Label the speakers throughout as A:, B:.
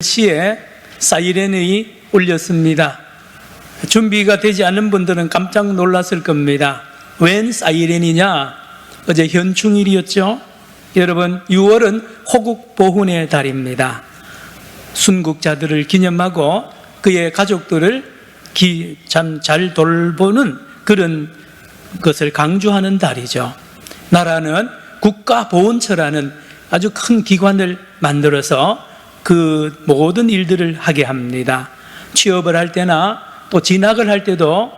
A: 시에 사이렌이 울렸습니다. 준비가 되지 않은 분들은 깜짝 놀랐을 겁니다. 웬 사이렌이냐? 어제 현충일이었죠. 여러분, 6월은 호국 보훈의 달입니다. 순국자들을 기념하고 그의 가족들을 참 잘 돌보는 그런 것을 강조하는 달이죠. 나라는 국가보훈처라는 아주 큰 기관을 만들어서 그 모든 일들을 하게 합니다. 취업을 할 때나 또 진학을 할 때도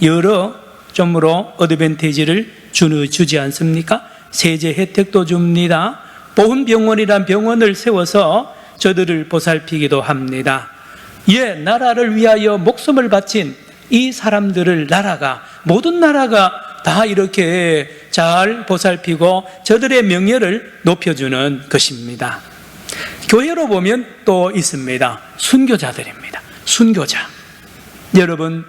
A: 여러 점으로 어드밴티지를 주지 않습니까? 세제 혜택도 줍니다. 보훈병원이란 병원을 세워서 저들을 보살피기도 합니다. 나라를 위하여 목숨을 바친 이 사람들을 모든 나라가 다 이렇게 잘 보살피고 저들의 명예를 높여주는 것입니다. 교회로 보면 또 있습니다. 순교자들입니다. 순교자. 여러분,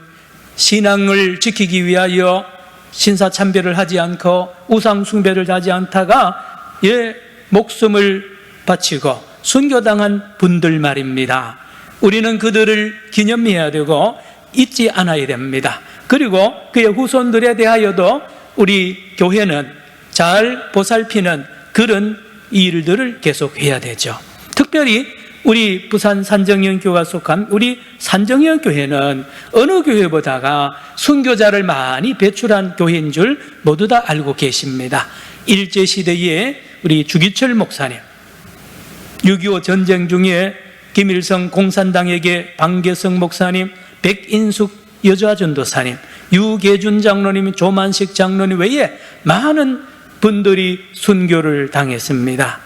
A: 신앙을 지키기 위하여 신사참배를 하지 않고 우상숭배를 하지 않다가 목숨을 바치고 순교당한 분들 말입니다. 우리는 그들을 기념해야 되고 잊지 않아야 됩니다. 그리고 그의 후손들에 대하여도 우리 교회는 잘 보살피는 그런 일들을 계속해야 되죠. 특별히 우리 부산 산정연교가 속한 우리 산정연교회는 어느 교회보다가 순교자를 많이 배출한 교회인 줄 모두 다 알고 계십니다. 일제시대에 우리 주기철 목사님, 6.25 전쟁 중에 김일성 공산당에게 방계성 목사님, 백인숙 여자전도사님, 유계준 장로님, 조만식 장로님 외에 많은 분들이 순교를 당했습니다.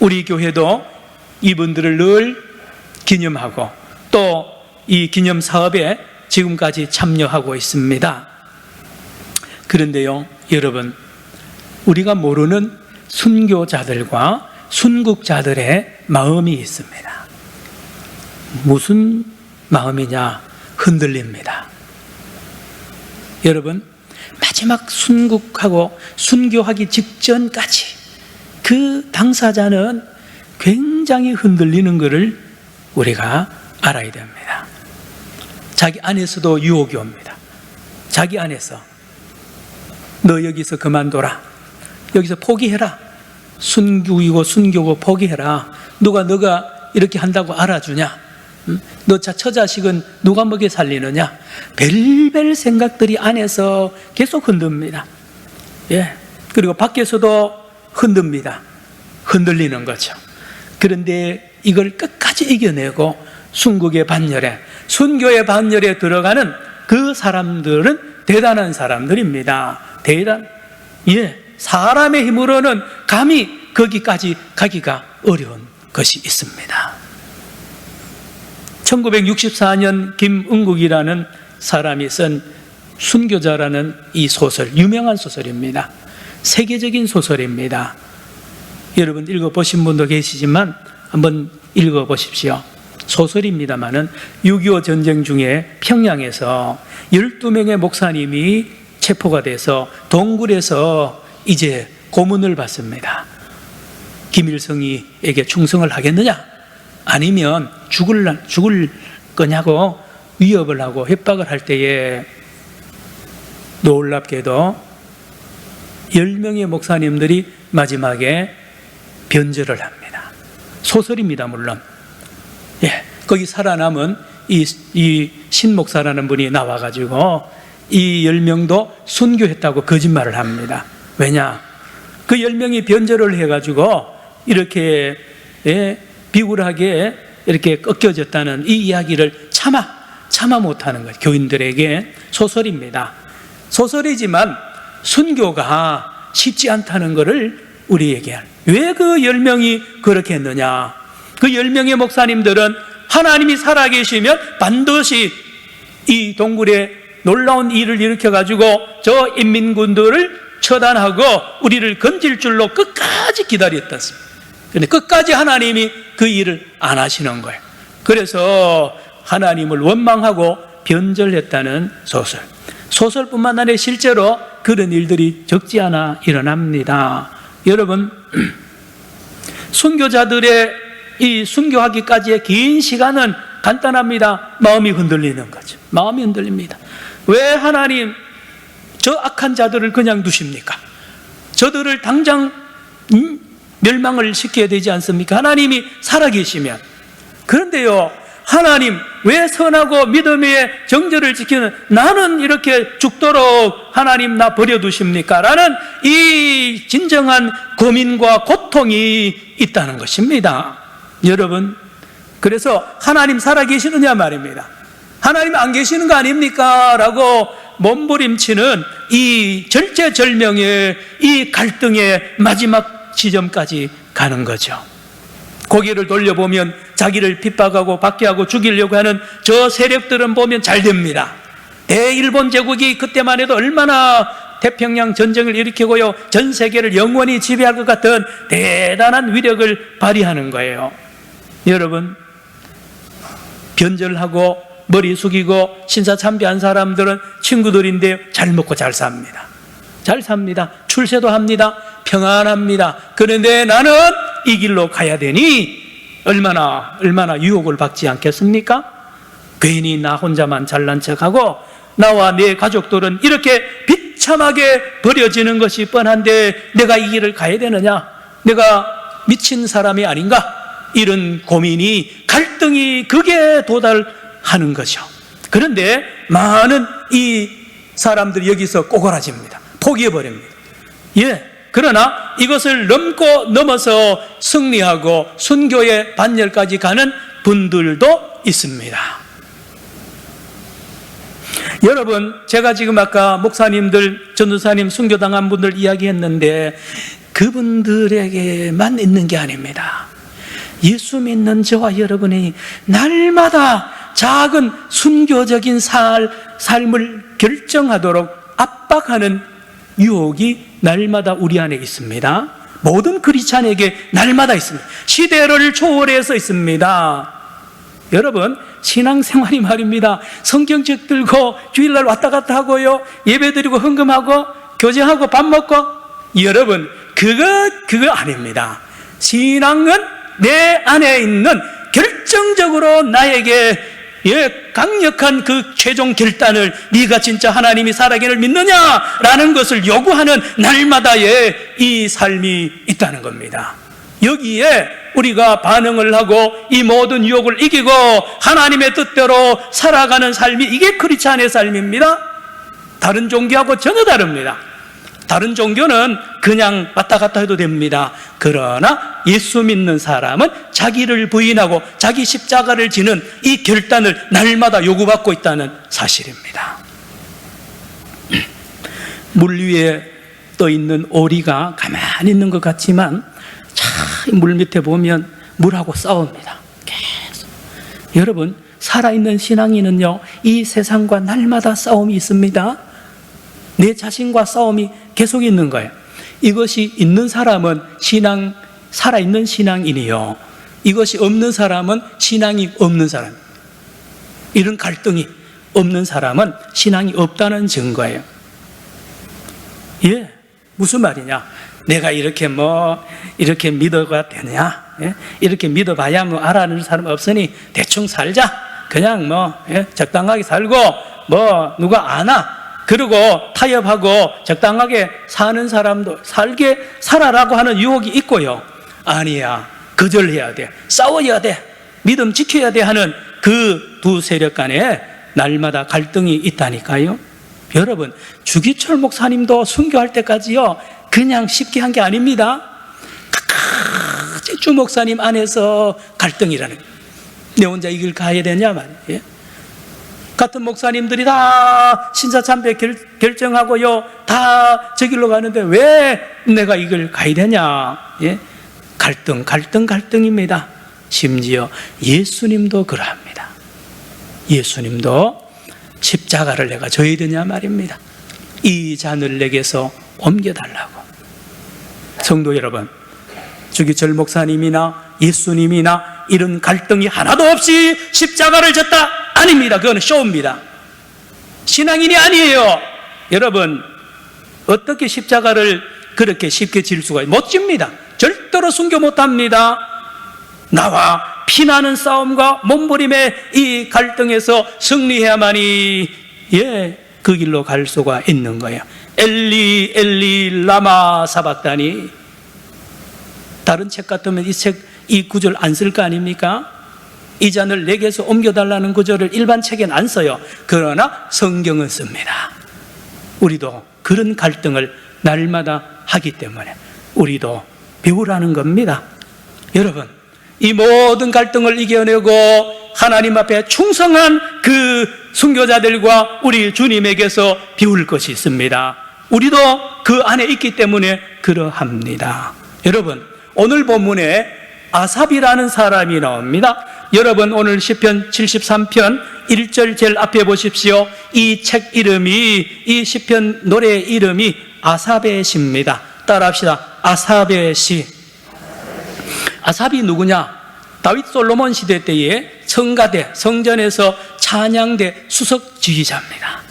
A: 우리 교회도 이분들을 늘 기념하고 또 이 기념 사업에 지금까지 참여하고 있습니다. 그런데요, 여러분, 우리가 모르는 순교자들과 순국자들의 마음이 있습니다. 무슨 마음이냐? 흔들립니다. 여러분, 마지막 순국하고 순교하기 직전까지 그 당사자는 굉장히 흔들리는 것을 우리가 알아야 됩니다. 자기 안에서도 유혹이 옵니다. 자기 안에서 너 여기서 그만둬라, 여기서 포기해라, 순교고 포기해라. 누가 너가 이렇게 한다고 알아주냐? 너 처자식은 누가 먹여 살리느냐? 별별 생각들이 안에서 계속 흔듭니다. 그리고 밖에서도 흔들리는 거죠. 그런데 이걸 끝까지 이겨내고 순국의 반열에, 순교의 반열에 들어가는 그 사람들은 대단한 사람들입니다. 사람의 힘으로는 감히 거기까지 가기가 어려운 것이 있습니다. 1964년 김은국이라는 사람이 쓴 순교자라는 이 소설, 유명한 소설입니다. 세계적인 소설입니다. 여러분 읽어보신 분도 계시지만 한번 읽어보십시오. 소설입니다마는 6.25 전쟁 중에 평양에서 12명의 목사님이 체포가 돼서 동굴에서 이제 고문을 받습니다. 김일성에게 충성을 하겠느냐? 아니면 죽을 거냐고 위협을 하고 협박을 할 때에 놀랍게도 10명의 목사님들이 마지막에 변절을 합니다. 소설입니다, 물론. 거기 살아남은 이 신목사라는 분이 나와가지고 이 10명도 순교했다고 거짓말을 합니다. 왜냐? 그 10명이 변절을 해가지고 이렇게 비굴하게 이렇게 꺾여졌다는 이 이야기를 차마 못하는 거예요. 교인들에게. 소설입니다. 소설이지만 순교가 쉽지 않다는 것을 우리에게. 왜 그 10명이 그렇게 했느냐? 그 10명의 목사님들은 하나님이 살아계시면 반드시 이 동굴에 놀라운 일을 일으켜가지고 저 인민군들을 처단하고 우리를 건질 줄로 끝까지 기다렸다. 그런데 끝까지 하나님이 그 일을 안 하시는 거예요. 그래서 하나님을 원망하고 변절했다는 소설. 소설뿐만 아니라 실제로 그런 일들이 적지 않아 일어납니다. 여러분, 순교자들의 이 순교하기까지의 긴 시간은 간단합니다. 마음이 흔들리는 거죠. 마음이 흔들립니다. 왜 하나님 저 악한 자들을 그냥 두십니까? 저들을 당장 멸망을 시켜야 되지 않습니까? 하나님이 살아계시면. 그런데요, 하나님 왜 선하고 믿음의 정절을 지키는 나는 이렇게 죽도록 하나님 나 버려두십니까? 라는 이 진정한 고민과 고통이 있다는 것입니다. 여러분, 그래서 하나님 살아계시느냐 말입니다. 하나님 안 계시는 거 아닙니까? 라고 몸부림치는 이 절체절명의 이 갈등의 마지막 지점까지 가는 거죠. 고개를 돌려보면 자기를 핍박하고 박해하고 죽이려고 하는 저 세력들은 보면 잘 됩니다. 대일본 제국이 그때만 해도 얼마나 태평양 전쟁을 일으키고요, 전 세계를 영원히 지배할 것 같은 대단한 위력을 발휘하는 거예요. 여러분, 변절하고 머리 숙이고 신사참배한 사람들은 친구들인데요, 잘 먹고 잘 삽니다. 잘 삽니다. 출세도 합니다. 평안합니다. 그런데 나는 이 길로 가야 되니 얼마나 유혹을 받지 않겠습니까? 괜히 나 혼자만 잘난 척하고 나와 내 가족들은 이렇게 비참하게 버려지는 것이 뻔한데 내가 이 길을 가야 되느냐? 내가 미친 사람이 아닌가? 이런 고민이, 갈등이 극에 도달하는 거죠. 그런데 많은 이 사람들이 여기서 꼬그라집니다. 포기해버립니다. 그러나 이것을 넘어서 승리하고 순교의 반열까지 가는 분들도 있습니다. 여러분, 제가 지금 아까 목사님들, 전도사님, 순교당한 분들 이야기했는데 그분들에게만 있는 게 아닙니다. 예수 믿는 저와 여러분이 날마다 작은 순교적인 삶을 결정하도록 압박하는 유혹이 날마다 우리 안에 있습니다. 모든 크리스찬에게 날마다 있습니다. 시대를 초월해서 있습니다. 여러분, 신앙생활이 말입니다. 성경책 들고 주일날 왔다 갔다 하고요, 예배드리고 헌금하고 교제하고 밥 먹고, 여러분 그거 아닙니다. 신앙은 내 안에 있는 결정적으로 나에게 강력한 그 최종 결단을, 네가 진짜 하나님이 살아계를 믿느냐라는 것을 요구하는 날마다의 이 삶이 있다는 겁니다. 여기에 우리가 반응을 하고 이 모든 유혹을 이기고 하나님의 뜻대로 살아가는 삶이, 이게 크리스찬의 삶입니다. 다른 종교하고 전혀 다릅니다. 다른 종교는 그냥 왔다 갔다 해도 됩니다. 그러나 예수 믿는 사람은 자기를 부인하고 자기 십자가를 지는 이 결단을 날마다 요구받고 있다는 사실입니다. 물 위에 떠 있는 오리가 가만히 있는 것 같지만 물 밑에 보면 물하고 싸웁니다. 계속. 여러분, 살아있는 신앙인은요, 이 세상과 날마다 싸움이 있습니다. 내 자신과 싸움이 계속 있는 거예요. 이것이 있는 사람은 살아있는 신앙인이요, 이것이 없는 사람은 신앙이 없는 사람. 이런 갈등이 없는 사람은 신앙이 없다는 증거예요. 무슨 말이냐? 내가 이렇게 믿어가 되냐? 이렇게 믿어봐야 알아는 사람 없으니 대충 살자. 그냥 적당하게 살고 누가 아나? 그리고 타협하고 적당하게 사는 사람도 살아라고 하는 유혹이 있고요. 아니야, 거절해야 돼, 싸워야 돼, 믿음 지켜야 돼 하는 그 두 세력 간에 날마다 갈등이 있다니까요. 여러분, 주기철 목사님도 순교할 때까지요, 그냥 쉽게 한 게 아닙니다. 끝까지 주 목사님 안에서 갈등이라는 거예요. 내 혼자 이 길 가야 되냐 말이에요. 같은 목사님들이 다 신사참배 결정하고요, 다 저 길로 가는데 왜 내가 이 길 가야 되냐? 갈등입니다. 심지어 예수님도 그러합니다. 예수님도 십자가를 내가 져야 되냐 말입니다. 이 잔을 내게서 옮겨달라고. 성도 여러분, 주기철 목사님이나 예수님이나 이런 갈등이 하나도 없이 십자가를 졌다? 아닙니다. 그건 쇼입니다. 신앙인이 아니에요. 여러분, 어떻게 십자가를 그렇게 쉽게 질 수가 있어요? 못 집니다. 절대로 순교 못합니다. 나와 피나는 싸움과 몸부림의 이 갈등에서 승리해야만이 그 길로 갈 수가 있는 거예요. 엘리 엘리 라마 사박다니. 다른 책 같으면 이 구절 안 쓸 거 아닙니까? 이 잔을 내게서 옮겨달라는 구절을 일반 책엔 안 써요. 그러나 성경은 씁니다. 우리도 그런 갈등을 날마다 하기 때문에 우리도 배우라는 겁니다. 여러분, 이 모든 갈등을 이겨내고 하나님 앞에 충성한 그 순교자들과 우리 주님에게서 배울 것이 있습니다. 우리도 그 안에 있기 때문에 그러합니다. 여러분, 오늘 본문에 아삽이라는 사람이 나옵니다. 여러분, 오늘 시편 73편 1절 제일 앞에 보십시오. 이 책 이름이, 이 시편 노래 이름이 아삽의 시입니다. 따라합시다. 아삽의 시. 아삽이 누구냐? 다윗 솔로몬 시대 때에 성가대, 성전에서 찬양대 수석 지휘자입니다.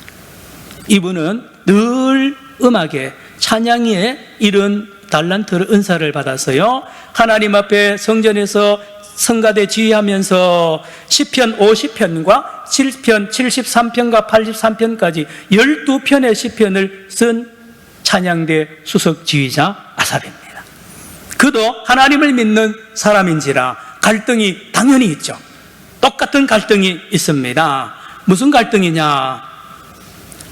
A: 이분은 늘 음악에, 찬양에 이런 달란트 은사를 받았어요. 하나님 앞에 성전에서 성가대 지휘하면서 시편 50편과 7편, 73편과 83편까지 12편의 시편을 쓴 찬양대 수석 지휘자 아삽입니다. 그도 하나님을 믿는 사람인지라 갈등이 당연히 있죠. 똑같은 갈등이 있습니다. 무슨 갈등이냐?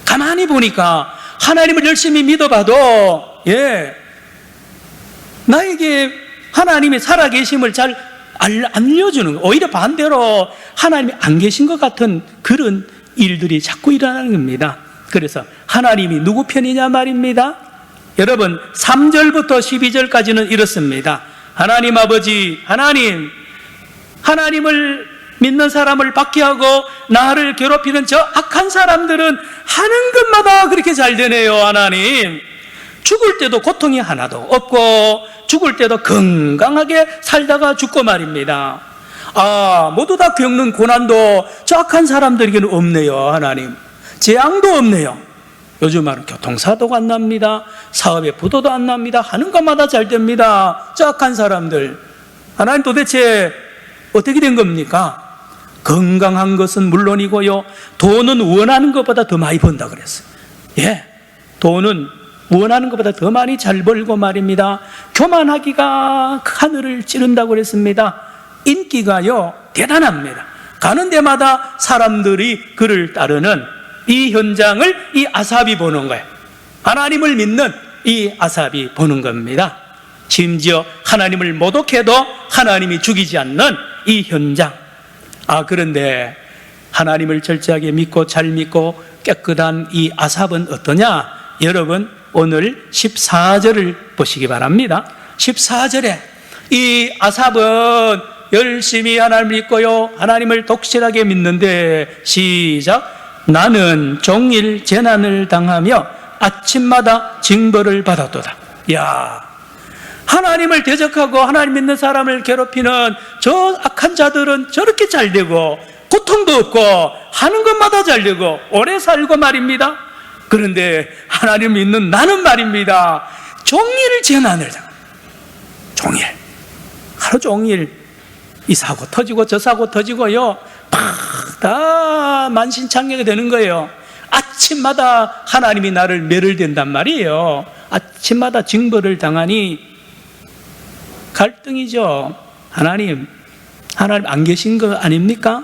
A: 가만히 보니까 하나님을 열심히 믿어봐도 나에게 하나님의 살아계심을 잘 알려주는, 오히려 반대로 하나님이 안 계신 것 같은 그런 일들이 자꾸 일어나는 겁니다. 그래서 하나님이 누구 편이냐 말입니다. 여러분, 3절부터 12절까지는 이렇습니다. 하나님 아버지, 하나님을 믿는 사람을 박해하고 나를 괴롭히는 저 악한 사람들은 하는 것마다 그렇게 잘 되네요. 하나님, 죽을 때도 고통이 하나도 없고 죽을 때도 건강하게 살다가 죽고 말입니다. 모두 다 겪는 고난도 저 악한 사람들에게는 없네요. 하나님, 재앙도 없네요. 요즘은 교통사고가 안 납니다. 사업에 부도도 안 납니다. 하는 것마다 잘 됩니다. 저 악한 사람들, 하나님 도대체 어떻게 된 겁니까? 건강한 것은 물론이고요, 돈은 원하는 것보다 더 많이 번다 그랬어요. 돈은 원하는 것보다 더 많이 잘 벌고 말입니다. 교만하기가 하늘을 찌른다고 그랬습니다. 인기가요 대단합니다. 가는 데마다 사람들이 그를 따르는 이 현장을 이 아삽이 보는 거예요. 하나님을 믿는 이 아삽이 보는 겁니다. 심지어 하나님을 모독해도 하나님이 죽이지 않는 이 현장. 그런데 하나님을 철저하게 믿고 잘 믿고 깨끗한 이 아삽은 어떠냐? 여러분, 오늘 14절을 보시기 바랍니다. 14절에 이 아삽은 열심히 하나님을 믿고요, 하나님을 독실하게 믿는데, 시작. 나는 종일 재난을 당하며 아침마다 징벌을 받았도다. 하나님을 대적하고 하나님 믿는 사람을 괴롭히는 저 악한 자들은 저렇게 잘 되고 고통도 없고 하는 것마다 잘 되고 오래 살고 말입니다. 그런데 하나님 믿는 나는 말입니다, 종일 재난을 당합니다. 종일, 하루 종일 이 사고 터지고 저 사고 터지고요, 다 만신창이가 되는 거예요. 아침마다 하나님이 나를 멸을댄단 말이에요. 아침마다 징벌을 당하니 갈등이죠. 하나님 안 계신 거 아닙니까?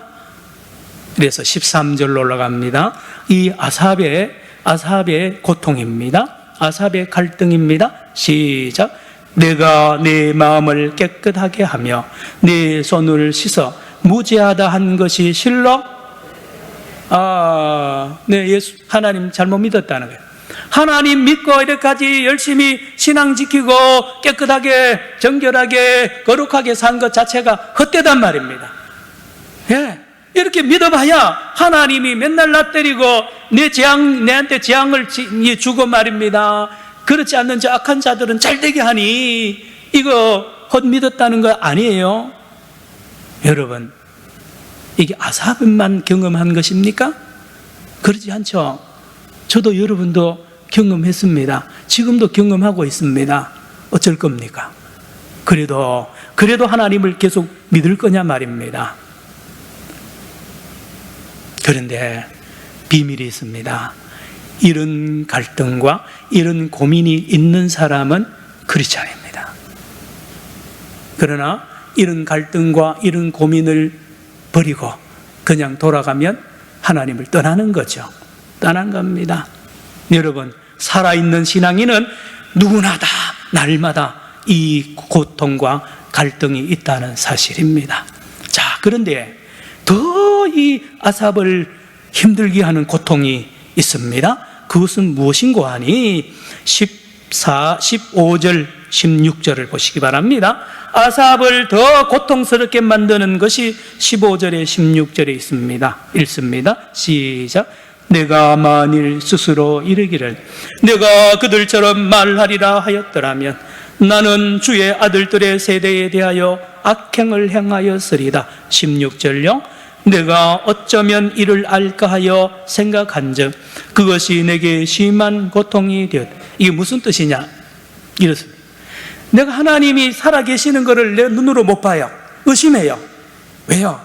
A: 그래서 13절로 올라갑니다. 이 아삽의 고통입니다. 아삽의 갈등입니다. 시작. 내가 내 마음을 깨끗하게 하며 내 손을 씻어 무죄하다 한 것이 실로? 예수 하나님 잘못 믿었다는 거예요. 하나님 믿고 이렇게까지 열심히 신앙 지키고 깨끗하게 정결하게 거룩하게 산 것 자체가 헛되단 말입니다. 이렇게 믿어봐야 하나님이 맨날 나 때리고 내한테 재앙을 주고 말입니다. 그렇지 않는 저 악한 자들은 잘되게 하니 이거 헛 믿었다는 거 아니에요? 여러분, 이게 아삽만 경험한 것입니까? 그렇지 않죠. 저도 여러분도 경험했습니다. 지금도 경험하고 있습니다. 어쩔 겁니까? 그래도 하나님을 계속 믿을 거냐 말입니다. 그런데 비밀이 있습니다. 이런 갈등과 이런 고민이 있는 사람은 크리스찬입니다. 그러나 이런 갈등과 이런 고민을 버리고 그냥 돌아가면 하나님을 떠나는 거죠. 떠난 겁니다. 여러분, 살아있는 신앙인은 누구나 다 날마다 이 고통과 갈등이 있다는 사실입니다. 자, 그런데 더 이 아삽을 힘들게 하는 고통이 있습니다. 그것은 무엇인고 하니 15절 16절을 보시기 바랍니다. 아삽을 더 고통스럽게 만드는 것이 15절에 16절에 읽습니다. 시작. 내가 만일 스스로 이르기를 내가 그들처럼 말하리라 하였더라면 나는 주의 아들들의 세대에 대하여 악행을 행하였으리다. 16절요. 내가 어쩌면 이를 알까 하여 생각한즉 그것이 내게 심한 고통이 되었다. 이게 무슨 뜻이냐? 이렇습니다. 내가 하나님이 살아계시는 것을 내 눈으로 못 봐요. 의심해요. 왜요?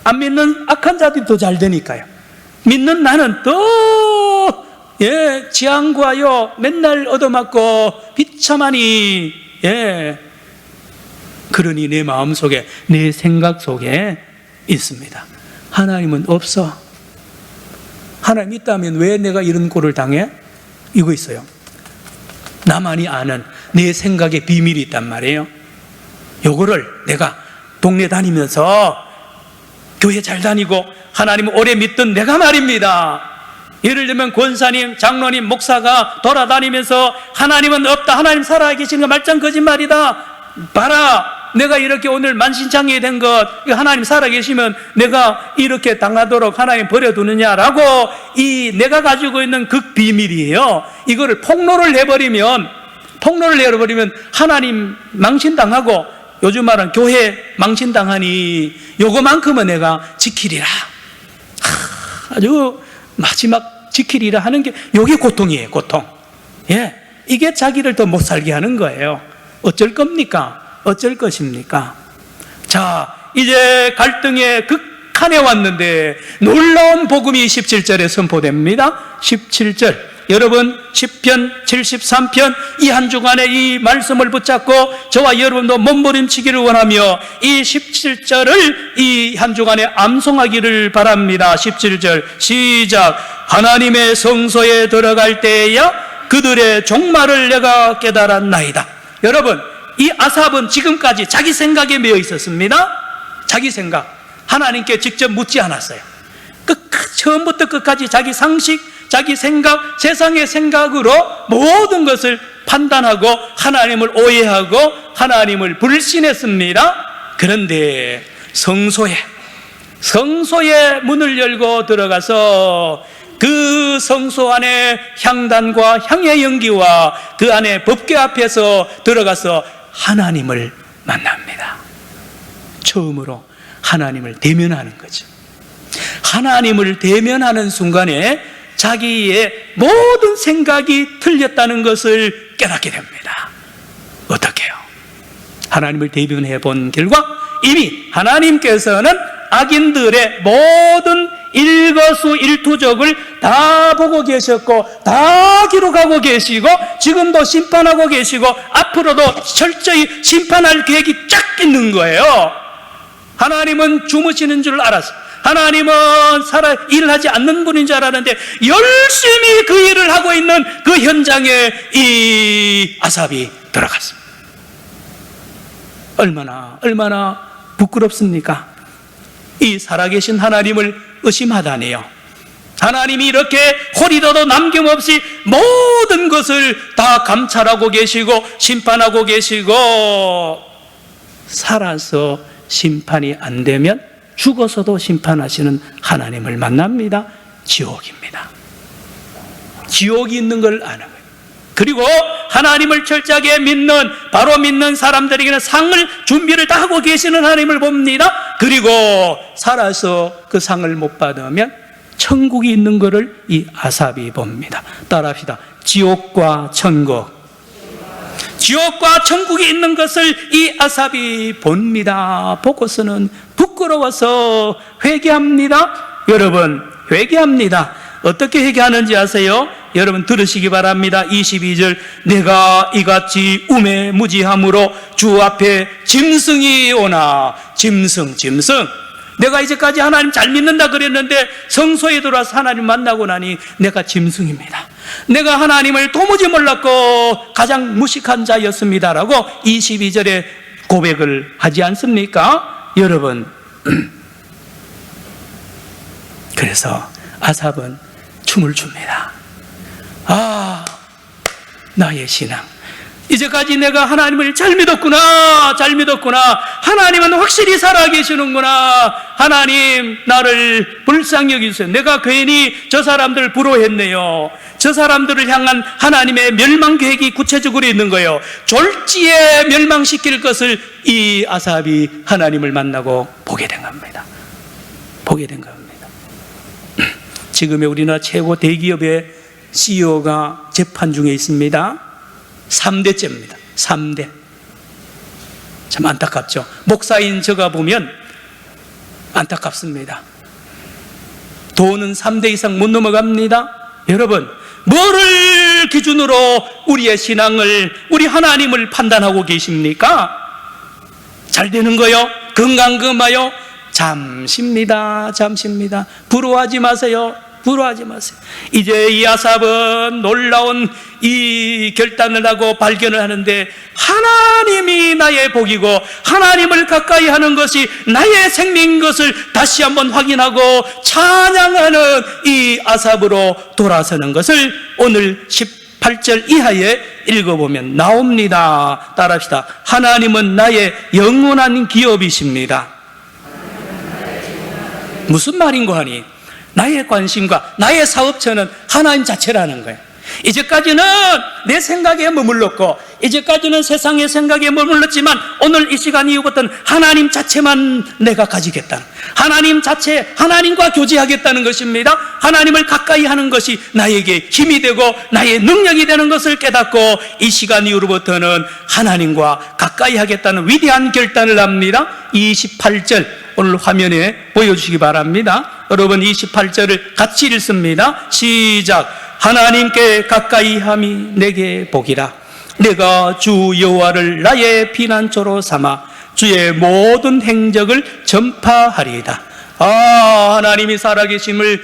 A: 안 믿는 악한 자들이 더 잘 되니까요. 믿는 나는 또 지향과요 맨날 얻어맞고 비참하니 그러니 내 마음속에 내 생각 속에 있습니다. 하나님은 없어. 하나님 있다면 왜 내가 이런 꼴을 당해? 이거 있어요. 나만이 아는 내 생각의 비밀이 있단 말이에요. 요거를 내가 동네 다니면서 교회 잘 다니고 하나님을 오래 믿던 내가 말입니다. 예를 들면 권사님, 장로님, 목사가 돌아다니면서 하나님은 없다, 하나님 살아계시는 거 말짱 거짓말이다, 봐라 내가 이렇게 오늘 만신창이 된 것, 하나님 살아계시면 내가 이렇게 당하도록 하나님 버려두느냐라고 이 내가 가지고 있는 그 비밀이에요. 이거를 폭로를 해버리면 하나님 망신당하고 요즘 말은 교회 망신당하니 요거만큼은 내가 지키리라, 아주 마지막 지키리라 하는 게 요게 고통이에요. 고통. 이게 자기를 더 못 살게 하는 거예요. 어쩔 겁니까? 어쩔 것입니까? 자, 이제 갈등의 극한에 왔는데 놀라운 복음이 17절에 선포됩니다. 17절, 여러분 시편 73편 이 한 주간에 이 말씀을 붙잡고 저와 여러분도 몸부림치기를 원하며 이 17절을 이 한 주간에 암송하기를 바랍니다. 17절 시작. 하나님의 성소에 들어갈 때에야 그들의 종말을 내가 깨달았나이다. 여러분, 이 아삽은 지금까지 자기 생각에 매여 있었습니다. 자기 생각, 하나님께 직접 묻지 않았어요. 처음부터 끝까지 자기 상식, 자기 생각, 세상의 생각으로 모든 것을 판단하고 하나님을 오해하고 하나님을 불신했습니다. 그런데 성소에 문을 열고 들어가서 그 성소 안에 향단과 향의 연기와 그 안에 법궤 앞에서 들어가서 하나님을 만납니다. 처음으로 하나님을 대면하는 거죠. 하나님을 대면하는 순간에 자기의 모든 생각이 틀렸다는 것을 깨닫게 됩니다. 어떻게요? 하나님을 대면해 본 결과 이미 하나님께서는 악인들의 모든 일거수일투족을 다 보고 계셨고 다 기록하고 계시고 지금도 심판하고 계시고 앞으로도 철저히 심판할 계획이 쫙 있는 거예요. 하나님은 주무시는 줄 알았어요. 하나님은 일하지 않는 분인 줄 알았는데 열심히 그 일을 하고 있는 그 현장에 이 아삽이 들어갔습니다. 얼마나 부끄럽습니까? 이 살아계신 하나님을 의심하다니요. 하나님이 이렇게 호리도도 남김없이 모든 것을 다 감찰하고 계시고 심판하고 계시고 살아서 심판이 안 되면 죽어서도 심판하시는 하나님을 만납니다. 지옥입니다. 지옥이 있는 걸 아는 거예요. 그리고 하나님을 철저하게 믿는, 바로 믿는 사람들에게는 상을 준비를 다 하고 계시는 하나님을 봅니다. 그리고 살아서 그 상을 못 받으면 천국이 있는 것을 이 아삽이 봅니다. 따라합시다. 지옥과 천국. 지옥과 천국이 있는 것을 이 아삽이 봅니다. 보고서는 부끄러워서 회개합니다. 여러분, 회개합니다. 어떻게 회개하는지 아세요? 여러분 들으시기 바랍니다. 22절, 내가 이같이 우매무지함으로 주 앞에 짐승이 오나. 짐승. 내가 이제까지 하나님 잘 믿는다 그랬는데 성소에 들어와서 하나님 만나고 나니 내가 짐승입니다. 내가 하나님을 도무지 몰랐고 가장 무식한 자였습니다라고 22절에 고백을 하지 않습니까? 여러분, 그래서 아삽은 춤을 춥니다. 아, 나의 신앙, 이제까지 내가 하나님을 잘 믿었구나. 하나님은 확실히 살아계시는구나. 하나님, 나를 불쌍히 여기세요. 내가 괜히 저 사람들 부러워했네요. 저 사람들을 향한 하나님의 멸망 계획이 구체적으로 있는 거예요. 졸지에 멸망시킬 것을 이 아삽이 하나님을 만나고 보게 된 겁니다. 지금의 우리나라 최고 대기업의 CEO가 재판 중에 있습니다. 3대째입니다. 3대. 참 안타깝죠. 목사인 제가 보면 안타깝습니다. 돈은 3대 이상 못 넘어갑니다. 여러분, 뭐를 기준으로 우리의 신앙을, 우리 하나님을 판단하고 계십니까? 잘 되는 거요? 건강 금하요? 잠시입니다. 부러워하지 마세요. 이제 이 아삽은 놀라운 이 결단을 하고 발견을 하는데, 하나님이 나의 복이고 하나님을 가까이 하는 것이 나의 생명인 것을 다시 한번 확인하고 찬양하는 이 아삽으로 돌아서는 것을 오늘 18절 이하에 읽어보면 나옵니다. 따라합시다. 하나님은 나의 영원한 기업이십니다. 무슨 말인고 하니, 나의 관심과 나의 사업처는 하나님 자체라는 거예요. 이제까지는 내 생각에 머물렀고, 이제까지는 세상의 생각에 머물렀지만, 오늘 이 시간 이후부터는 하나님 자체만 내가 가지겠다는, 하나님 자체, 하나님과 교제하겠다는 것입니다. 하나님을 가까이 하는 것이 나에게 힘이 되고 나의 능력이 되는 것을 깨닫고, 이 시간 이후로부터는 하나님과 가까이 하겠다는 위대한 결단을 합니다. 28절 오늘 화면에 보여주시기 바랍니다. 여러분, 28절을 같이 읽습니다. 시작. 하나님께 가까이 함이 내게 복이라. 내가 주 여호와를 나의 피난처로 삼아 주의 모든 행적을 전파하리이다. 하나님이 살아계심을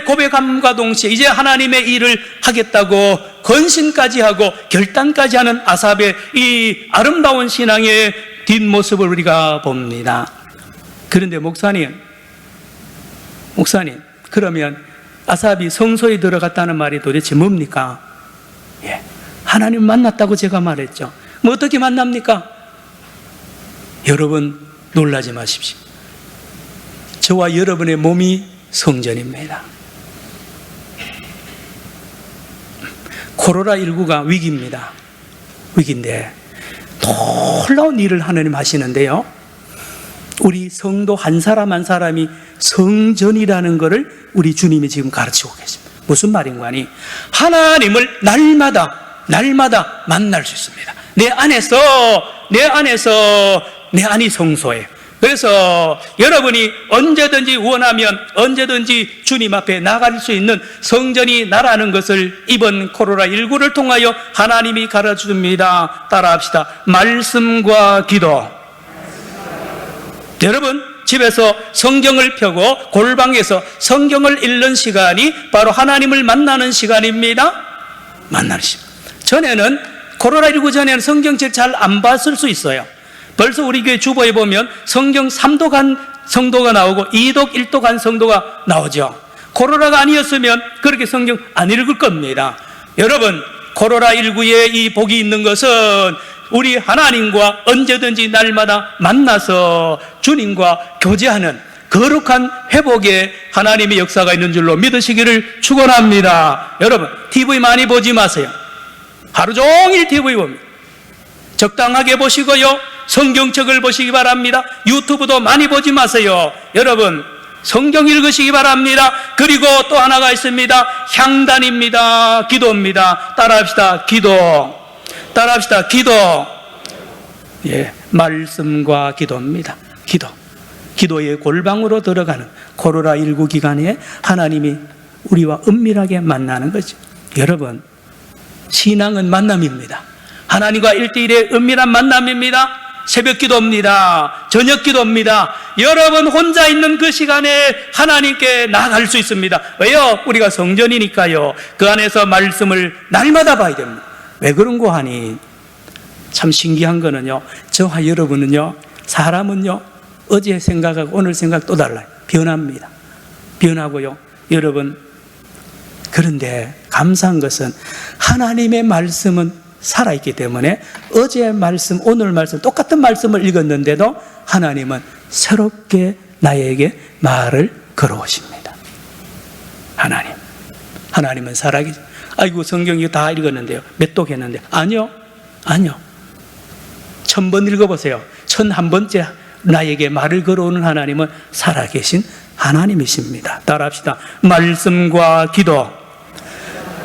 A: 고백함과 동시에 이제 하나님의 일을 하겠다고 건신까지 하고 결단까지 하는 아삽의 이 아름다운 신앙의 뒷모습을 우리가 봅니다. 그런데 목사님, 그러면 아삽이 성소에 들어갔다는 말이 도대체 뭡니까? 하나님 만났다고 제가 말했죠. 뭐 어떻게 만납니까? 여러분, 놀라지 마십시오. 저와 여러분의 몸이 성전입니다. 코로나19가 위기입니다. 위기인데 놀라운 일을 하나님 하시는데요, 우리 성도 한 사람 한 사람이 성전이라는 것을 우리 주님이 지금 가르치고 계십니다. 무슨 말인가 하니, 하나님을 날마다 만날 수 있습니다. 내 안이 성소예요. 그래서 여러분이 언제든지 원하면 언제든지 주님 앞에 나갈 수 있는 성전이 나라는 것을 이번 코로나19를 통하여 하나님이 가르쳐줍니다. 따라합시다. 말씀과 기도. 여러분, 집에서 성경을 펴고 골방에서 성경을 읽는 시간이 바로 하나님을 만나는 시간입니다. 만나는 시간. 전에는 코로나19 전에는 성경책 잘 안 봤을 수 있어요. 벌써 우리 교회 주보에 보면 성경 3독한 성도가 나오고 2독, 1독한 성도가 나오죠. 코로나가 아니었으면 그렇게 성경 안 읽을 겁니다. 여러분, 코로나19에 이 복이 있는 것은 우리 하나님과 언제든지 날마다 만나서 주님과 교제하는 거룩한 회복의 하나님의 역사가 있는 줄로 믿으시기를 축원합니다. 여러분, TV 많이 보지 마세요. 하루 종일 TV 봅니다. 적당하게 보시고요, 성경책을 보시기 바랍니다. 유튜브도 많이 보지 마세요. 여러분, 성경 읽으시기 바랍니다. 그리고 또 하나가 있습니다. 향단입니다. 기도입니다. 따라합시다. 기도. 따라합시다. 기도. 예, 말씀과 기도입니다. 기도의 골방으로 들어가는 코로나19 기간에 하나님이 우리와 은밀하게 만나는 거죠. 여러분, 신앙은 만남입니다. 하나님과 1대1의 은밀한 만남입니다. 새벽 기도입니다. 저녁 기도입니다. 여러분 혼자 있는 그 시간에 하나님께 나아갈 수 있습니다. 왜요? 우리가 성전이니까요. 그 안에서 말씀을 날마다 봐야 됩니다. 왜 그런고 하니 참 신기한 거는요, 저와 여러분은요, 사람은요, 어제 생각하고 오늘 생각 또 달라요. 변합니다. 변하고요. 여러분, 그런데 감사한 것은 하나님의 말씀은 살아있기 때문에 어제 말씀, 오늘 말씀, 똑같은 말씀을 읽었는데도 하나님은 새롭게 나에게 말을 걸어오십니다. 하나님은 살아계시. 아이고, 성경 이거 다 읽었는데요. 몇 독 했는데. 아니요. 1000번 읽어보세요. 1001번째 나에게 말을 걸어오는 하나님은 살아계신 하나님이십니다. 따라합시다. 말씀과 기도.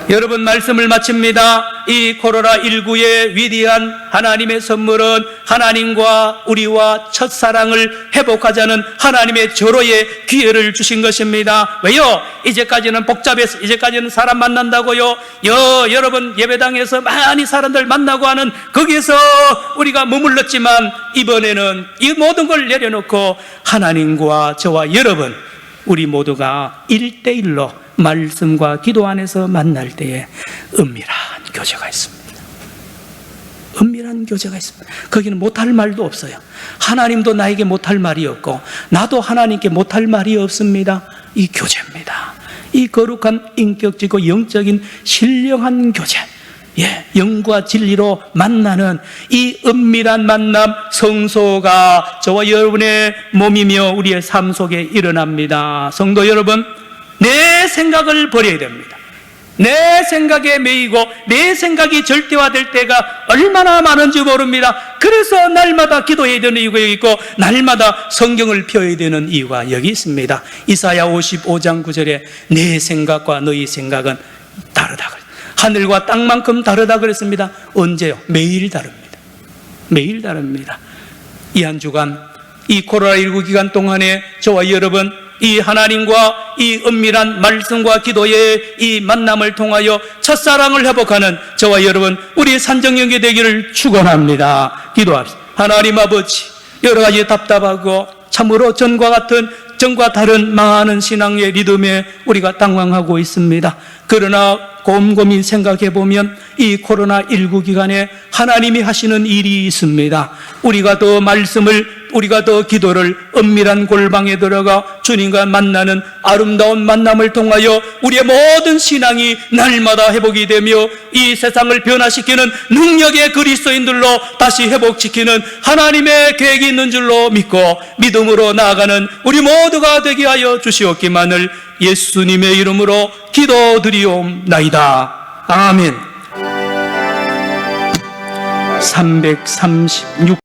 A: 여러분, 말씀을 마칩니다. 이 코로나19의 위대한 하나님의 선물은 하나님과 우리와 첫사랑을 회복하자는 하나님의 절호의 기회를 주신 것입니다. 왜요? 이제까지는 복잡해서, 이제까지는 사람 만난다고요. 여러분, 예배당에서 많이 사람들 만나고 하는 거기에서 우리가 머물렀지만 이번에는 이 모든 걸 내려놓고 하나님과 저와 여러분, 우리 모두가 1대1로 말씀과 기도 안에서 만날 때에 은밀한 교제가 있습니다. 은밀한 교제가 있습니다. 거기는 못할 말도 없어요. 하나님도 나에게 못할 말이 없고 나도 하나님께 못할 말이 없습니다. 이 교제입니다. 이 거룩한 인격적이고 영적인 신령한 교제, 영과 진리로 만나는 이 은밀한 만남, 성소가 저와 여러분의 몸이며 우리의 삶 속에 일어납니다. 성도 여러분, 내 생각을 버려야 됩니다. 내 생각에 매이고 내 생각이 절대화될 때가 얼마나 많은지 모릅니다. 그래서 날마다 기도해야 되는 이유가 여기 있고 날마다 성경을 펴야 되는 이유가 여기 있습니다. 이사야 55장 9절에 내 생각과 너희 생각은 다르다. 하늘과 땅만큼 다르다 그랬습니다. 언제요? 매일 다릅니다. 매일 다릅니다. 이 한 주간, 이 코로나19 기간 동안에 저와 여러분, 이 하나님과 이 은밀한 말씀과 기도의 이 만남을 통하여 첫사랑을 회복하는 저와 여러분, 우리의 산정연계 되기를 축원합니다. 기도합시다. 하나님 아버지, 여러 가지 답답하고 참으로 전과 다른 많은 신앙의 리듬에 우리가 당황하고 있습니다. 그러나 곰곰이 생각해 보면 이 코로나19 기간에 하나님이 하시는 일이 있습니다. 우리가 더 기도를 은밀한 골방에 들어가 주님과 만나는 아름다운 만남을 통하여 우리의 모든 신앙이 날마다 회복이 되며 이 세상을 변화시키는 능력의 그리스도인들로 다시 회복시키는 하나님의 계획이 있는 줄로 믿고 믿음으로 나아가는 우리 모두가 되게 하여 주시옵기만을 예수님의 이름으로 기도드리옵나이다. 아멘. 336